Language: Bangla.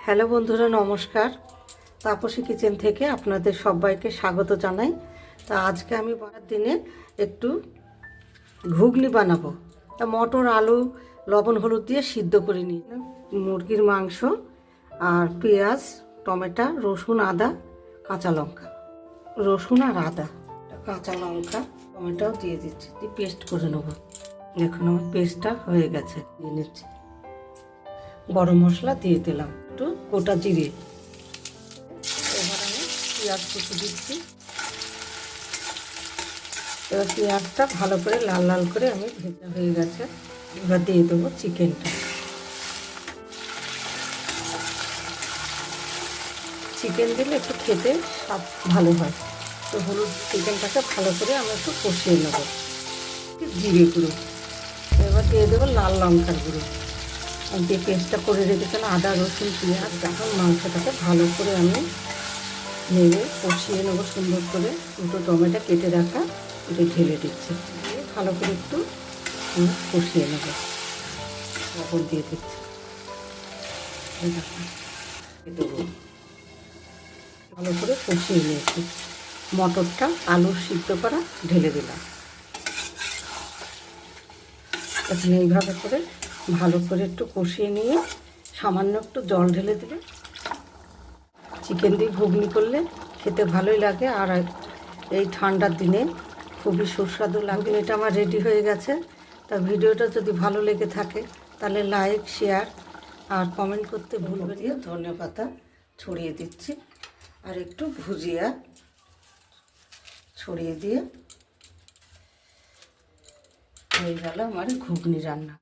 হ্যালো বন্ধুরা, নমস্কার। তাপসী কিচেন থেকে আপনাদের সবাইকে স্বাগত জানাই। তা আজকে আমি বানার দিনে একটু ঘুগনি বানাবো। তা মটর, আলু, লবণ, হলুদ দিয়ে সিদ্ধ করে নিই। মুরগির মাংস আর পেঁয়াজ, টমেটো, রসুন, আদা, কাঁচা লঙ্কা, রসুন আর আদা, কাঁচা লঙ্কা, টমেটোও দিয়ে দিচ্ছি, দিয়ে পেস্ট করে নেবো। দেখুন আমার পেস্টটা হয়ে গেছে। দিয়ে নিচ্ছি, গরম মশলা দিয়ে দিলাম, একটু গোটা জিরে। এবার আমি পেঁয়াজ কুচি দিচ্ছি। এবার পেঁয়াজটা ভালো করে লাল লাল করে আমি ভেজা হয়ে গেছে। এবার দিয়ে দেবো চিকেনটা। চিকেন দিলে একটু খেতে স্বাদ ভালো হয়। তো হলুদ চিকেনটাকে ভালো করে আমি একটু কষিয়ে নেবো। জিরে গুঁড়ো, এবার দিয়ে দেবো লাল লঙ্কার গুঁড়ো। যে পেস্টটা করে রেখেছিলাম আদা, রসুন, পেঁয়াজ, এখন মাংসটাকে ভালো করে আমি নেড়ে কষিয়ে নেবো সুন্দর করে। দুটো টমেটো কেটে রাখা এটা ঢেলে দিচ্ছি, দিয়ে ভালো করে একটু কষিয়ে নেবো। লবণ দিয়ে দিচ্ছি, দেবো, ভালো করে কষিয়ে নিয়েছি। মটরটা আলু সিদ্ধ করা ঢেলে দিলাম। এখন এইভাবে করে ভালো করে একটু কষিয়ে নিয়ে সামান্য একটু জল ঢেলে দিলে চিকেন দিয়ে ঘুগনি করলে খেতে ভালোই লাগে। আর এই ঠান্ডার দিনে খুবই সুস্বাদু লাগে। এটা আমার রেডি হয়ে গেছে। তা ভিডিওটা যদি ভালো লেগে থাকে তাহলে লাইক, শেয়ার আর কমেন্ট করতে ভুলবেন না। ধনেপাতা ছড়িয়ে দিচ্ছি আর একটু ভুজিয়া ছড়িয়ে দিয়ে হয়ে গেল আমার ঘুগনি রান্না।